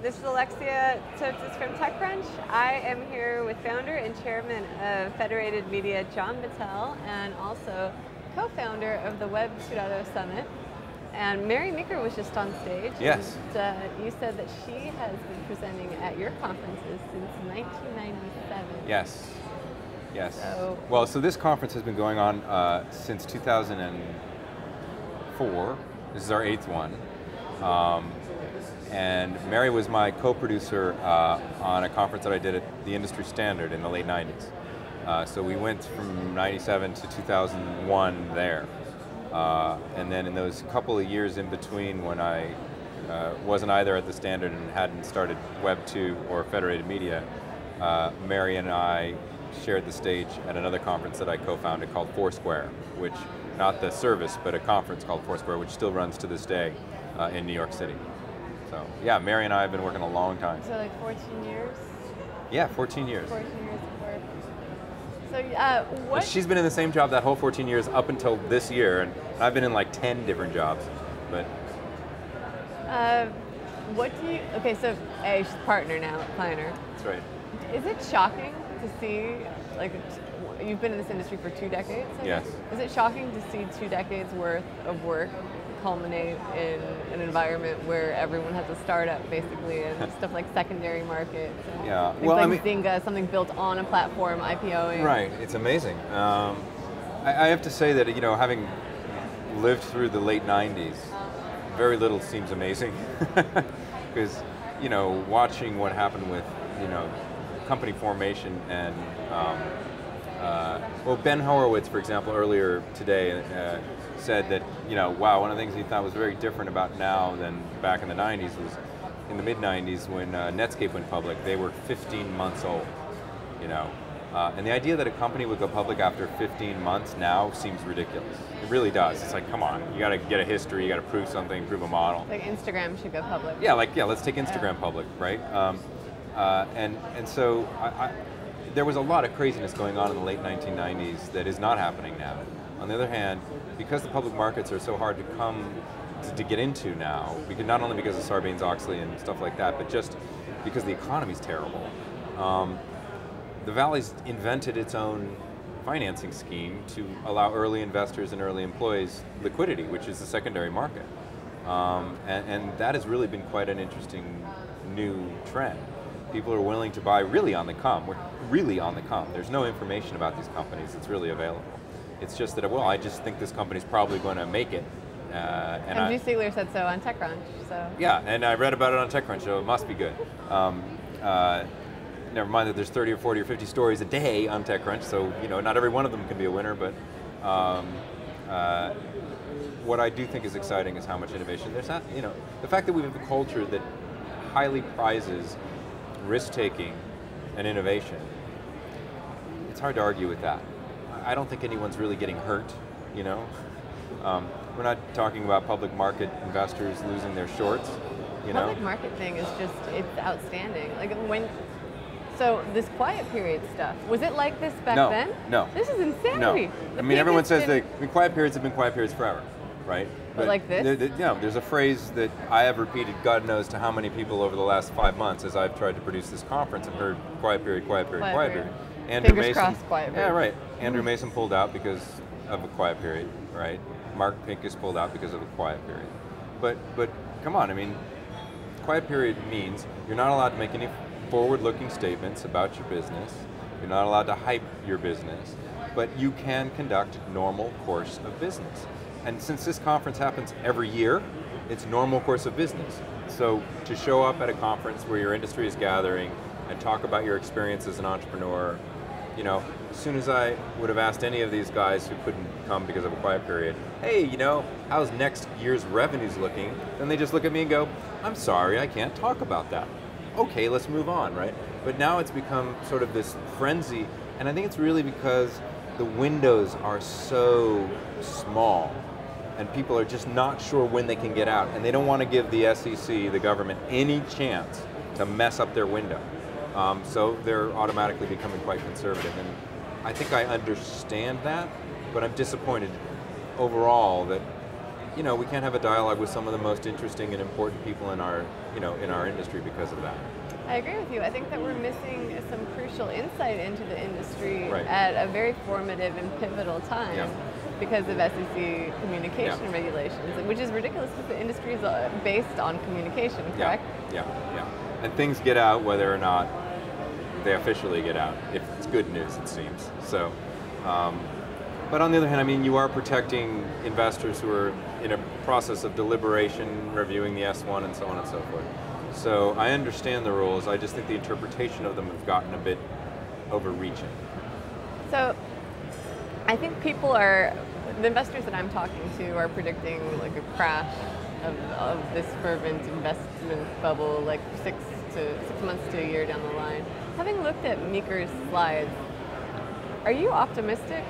This is Alexia Tsotsis from TechCrunch. I am here with founder and chairman of Federated Media, John Battelle, and also co-founder of the Web 2.0 Summit. And Mary Meeker was just on stage. Yes. And, you said that she has been presenting at your conferences since 1997. Yes. Yes. So this conference has been going on since 2004. This is our 8th one. And Mary was my co-producer on a conference that I did at the Industry Standard in the late 90s. So we went from 97 to 2001 there. And then in those couple of years in between when I wasn't either at the Standard and hadn't started Web 2 or Federated Media, Mary and I shared the stage at another conference that I co-founded called Foursquare, which, not the service, but a conference called Foursquare, which still runs to this day in New York City. So yeah, Mary and I have been working a long time. So like 14 years? Yeah, 14 years. 14 years of work. So what? She's been in the same job that whole 14 years up until this year, and I've been in like 10 different jobs. But what do you, okay, so she's a partner now, planner. That's right. Is it shocking to see, like, you've been in this industry for 2 decades? Yes. Is it shocking to see 2 decades worth of work culminate in an environment where everyone has a startup, basically, and stuff like secondary markets? And yeah. Well, like Zynga, something built on a platform, IPOing. Right. It's amazing. I have to say that, you know, having lived through the late 90s, very little seems amazing. Because, you know, watching what happened with, you know, company formation and, well, Ben Horowitz, for example, earlier today said that, you know, wow, one of the things he thought was very different about now than back in the 90s was in the mid-90s when Netscape went public, they were 15 months old, you know. And the idea that a company would go public after 15 months now seems ridiculous. It really does. It's like, come on, you got to get a history, you got to prove something, prove a model. Like Instagram should go public. Yeah, like, yeah, let's take Instagram public, right? And so there was a lot of craziness going on in the late 1990s that is not happening now. On the other hand, because the public markets are so hard to to get into now, because not only because of Sarbanes-Oxley and stuff like that, but just because the economy's terrible. The Valley's invented its own financing scheme to allow early investors and early employees liquidity, which is the secondary market. And that has really been quite an interesting new trend. People are willing to buy really on the come. We're really on the come. There's no information about these companies that's really available. It's just that, well, I just think this company's probably going to make it. And Drew Siegler said so on TechCrunch. So. Yeah, and I read about it on TechCrunch, so it must be good. Never mind that there's 30 or 40 or 50 stories a day on TechCrunch, so you know not every one of them can be a winner, but what I do think is exciting is how much innovation there's. Not, you know, the fact that we have a culture that highly prizes risk-taking and innovation, it's hard to argue with that. I don't think anyone's really getting hurt, you know. We're not talking about public market investors losing their shorts, you know. Public market thing is just, it's outstanding. Like so this quiet period stuff, was it like this back then? No. This is insanity. No. I mean, everyone says that quiet periods have been quiet periods forever, right? But like this? There's a phrase that I have repeated God knows to how many people over the last 5 months as I've tried to produce this conference and heard quiet period, quiet period, quiet period. Fingers crossed, quiet period. Yeah, right. Andrew Mason pulled out because of a quiet period, right? Mark Pincus pulled out because of a quiet period. But come on, I mean, quiet period means you're not allowed to make any forward-looking statements about your business. You're not allowed to hype your business, but you can conduct normal course of business. And since this conference happens every year, it's normal course of business. So to show up at a conference where your industry is gathering and talk about your experience as an entrepreneur, you know, as soon as I would have asked any of these guys who couldn't come because of a quiet period, hey, you know, how's next year's revenues looking? Then they just look at me and go, I'm sorry, I can't talk about that. Okay, let's move on, right? But now it's become sort of this frenzy, and I think it's really because the windows are so small, and people are just not sure when they can get out, and they don't want to give the SEC, the government, any chance to mess up their window. So they're automatically becoming quite conservative, and I think I understand that, but I'm disappointed overall that we can't have a dialogue with some of the most interesting and important people in our, in our industry because of that. I agree with you. I think that we're missing some crucial insight into the industry Right. at a very formative and pivotal time. Yeah. Because of SEC communication regulations, which is ridiculous because the industry is based on communication, correct? Yeah. And things get out whether or not they officially get out. If it's good news, it seems. So, but on the other hand, I mean, you are protecting investors who are in a process of deliberation, reviewing the S1 and so on and so forth. So I understand the rules, I just think the interpretation of them have gotten a bit overreaching. So I think the investors that I'm talking to are predicting like a crash of this fervent investment bubble, like 6 months to a year down the line. Having looked at Meeker's slides, are you optimistic?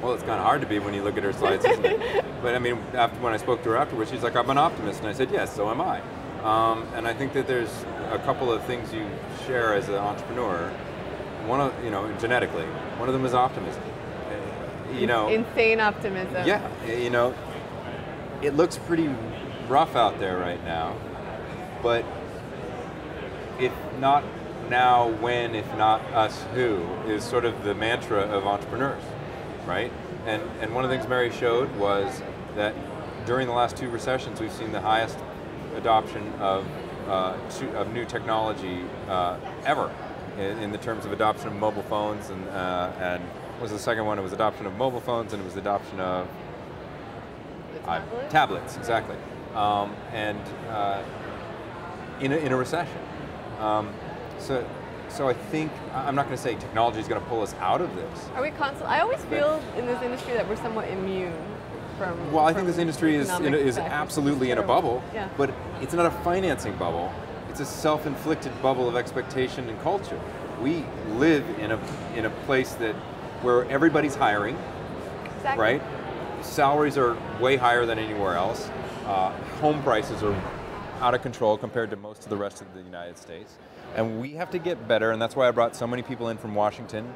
Well, it's kind of hard to be when you look at her slides, isn't it? But I mean, when I spoke to her afterwards, she's like, I'm an optimist. And I said, yes, so am I. And I think that there's a couple of things you share as an entrepreneur. One of, genetically, one of them is optimism. Insane optimism. Yeah, it looks pretty rough out there right now. But if not now, when, if not us, who, is sort of the mantra of entrepreneurs. Right? And one of the things Mary showed was that during the last 2 recessions, we've seen the highest adoption of new technology ever in the terms of adoption of mobile phones and what was the second one? It was adoption of mobile phones and it was adoption of tablets, exactly. In a recession. So I think, I'm not going to say technology is going to pull us out of this. Are we I always feel in this industry that we're somewhat immune from. Well, I think this industry is absolutely in a bubble, yeah. But it's not a financing bubble. It's a self-inflicted bubble of expectation and culture. We live in a place where everybody's hiring, exactly. Right? Salaries are way higher than anywhere else. Home prices are out of control compared to most of the rest of the United States. And we have to get better, and that's why I brought so many people in from Washington,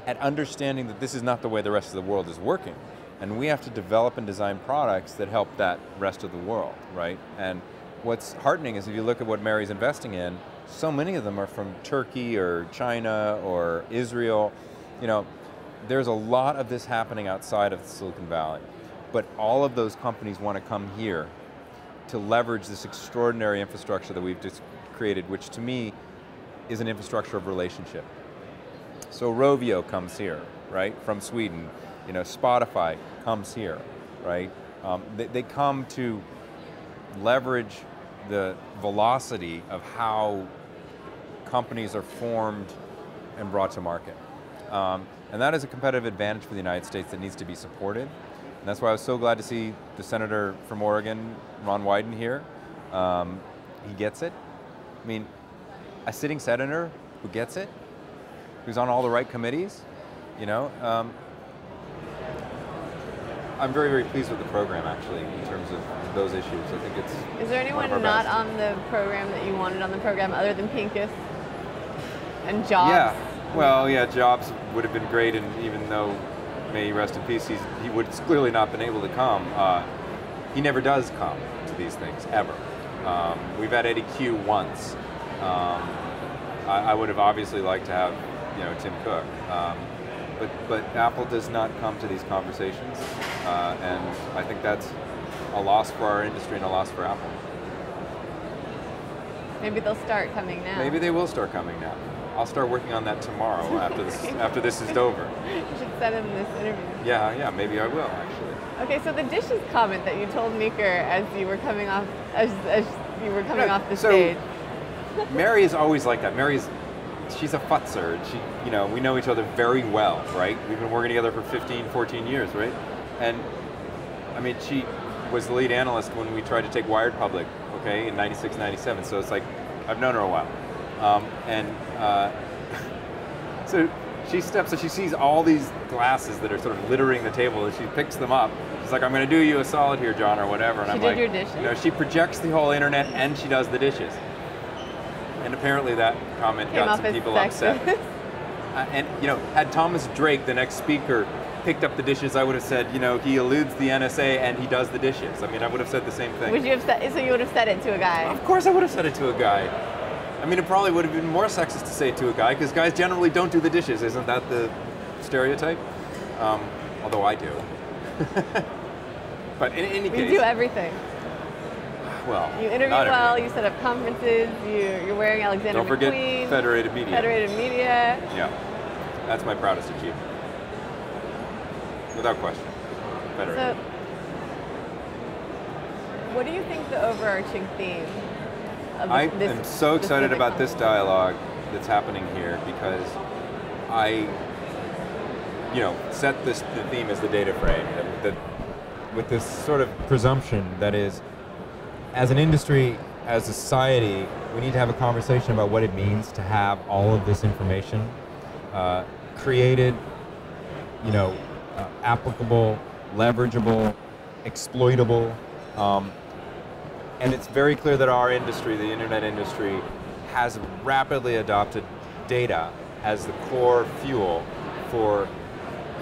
at understanding that this is not the way the rest of the world is working. And we have to develop and design products that help that rest of the world, right? And what's heartening is if you look at what Mary's investing in, so many of them are from Turkey or China or Israel. There's a lot of this happening outside of Silicon Valley. But all of those companies want to come here to leverage this extraordinary infrastructure that we've just created, which to me is an infrastructure of relationship. So Rovio comes here, right, from Sweden. Spotify comes here, right? They come to leverage the velocity of how companies are formed and brought to market. And that is a competitive advantage for the United States that needs to be supported. And that's why I was so glad to see the senator from Oregon, Ron Wyden, here. He gets it. I mean, a sitting senator who gets it, who's on all the right committees, I'm very, very pleased with the program, actually, in terms of those issues. I think it's Is there anyone not on the program that you wanted on the program other than Pincus and Jobs? Yeah, well, yeah, Jobs would have been great, and even though, may he rest in peace, he would clearly not been able to come. He never does come to these things, ever. We've had Eddie Q once. I would have obviously liked to have, Tim Cook. But Apple does not come to these conversations, and I think that's a loss for our industry and a loss for Apple. Maybe they'll start coming now. Maybe they will start coming now. I'll start working on that tomorrow after this is over. You should send him this interview. Yeah, maybe I will, actually. Okay, so the dishes comment that you told Meeker as you were coming off off the stage. Mary is always like that. She's a futzer. We know each other very well, right? We've been working together for 15, 14 years, right? And I mean, she was the lead analyst when we tried to take Wired public, okay, in 96, 97. So it's like, I've known her a while. So she steps, so she sees all these glasses that are sort of littering the table, and she picks them up. She's like, I'm going to do you a solid here, John, or whatever. And she I'm did like, your dishes? She projects the whole internet and she does the dishes. And apparently that comment got some people upset. And had Thomas Drake, the next speaker, picked up the dishes, I would have said, he eludes the NSA and he does the dishes. I mean, I would have said the same thing. Would you have said, so you would have said it to a guy? Of course I would have said it to a guy. I mean, it probably would have been more sexist to say it to a guy, because guys generally don't do the dishes. Isn't that the stereotype? Although I do. But in any case... You do everything. Well, you interview well, you set up conferences, you're wearing Alexander McQueen. Don't forget Federated Media. Federated Media. Yeah, that's my proudest achievement. Without question. Federated. So, what do you think the overarching theme of I am so excited about this dialogue that's happening here, because I, set the theme as the data frame, with this sort of presumption that is, as an industry, as a society, we need to have a conversation about what it means to have all of this information created, applicable, leverageable, exploitable. And it's very clear that our industry, the internet industry, has rapidly adopted data as the core fuel for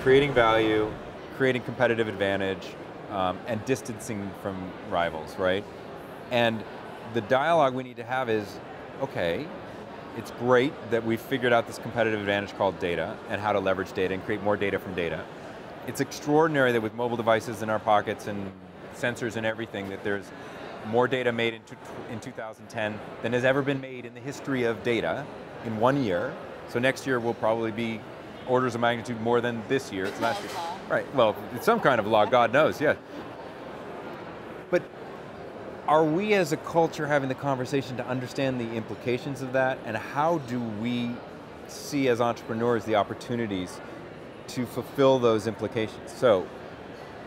creating value, creating competitive advantage, and distancing from rivals, right? And the dialogue we need to have is, okay, it's great that we've figured out this competitive advantage called data and how to leverage data and create more data from data. It's extraordinary that with mobile devices in our pockets and sensors and everything, that there's more data made in 2010 than has ever been made in the history of data in 1 year. So next year will probably be orders of magnitude more than this year. It's last year. Right, well, it's some kind of law, God knows, yeah. But are we as a culture having the conversation to understand the implications of that, and how do we see as entrepreneurs the opportunities to fulfill those implications? So,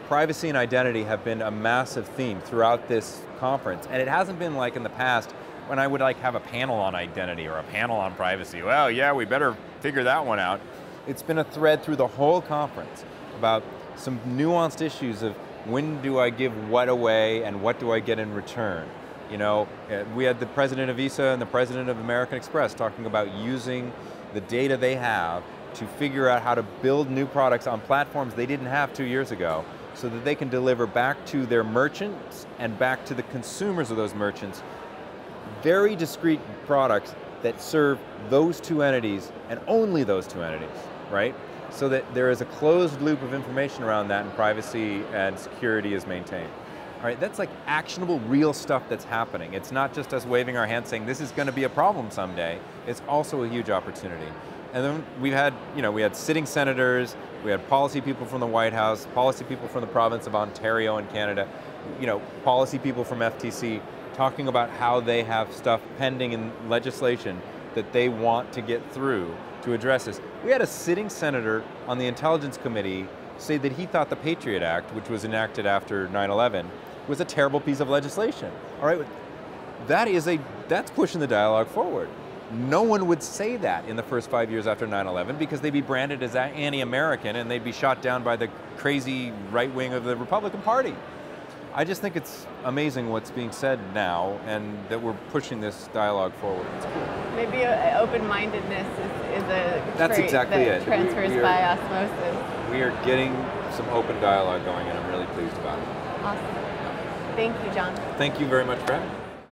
privacy and identity have been a massive theme throughout this conference, and it hasn't been like in the past when I would have a panel on identity or a panel on privacy. Well, yeah, we better figure that one out. It's been a thread through the whole conference about some nuanced issues of when do I give what away and what do I get in return? We had the president of Visa and the president of American Express talking about using the data they have to figure out how to build new products on platforms they didn't have 2 years ago, so that they can deliver back to their merchants and back to the consumers of those merchants very discrete products that serve those two entities and only those two entities, right? So that there is a closed loop of information around that, and privacy and security is maintained. All right, that's like actionable, real stuff that's happening. It's not just us waving our hands saying this is going to be a problem someday. It's also a huge opportunity. And then we had sitting senators, we had policy people from the White House, policy people from the province of Ontario in Canada, policy people from FTC talking about how they have stuff pending in legislation that they want to get through to address this. We had a sitting senator on the Intelligence Committee say that he thought the Patriot Act, which was enacted after 9/11, was a terrible piece of legislation. All right, that's pushing the dialogue forward. No one would say that in the first 5 years after 9/11, because they'd be branded as anti-American and they'd be shot down by the crazy right wing of the Republican Party. I just think it's amazing what's being said now, and that we're pushing this dialogue forward. It's cool. Maybe open-mindedness is a That's trait exactly that it. transfers by osmosis. We are getting some open dialogue going, and I'm really pleased about it. Awesome. Thank you, John. Thank you very much for having me.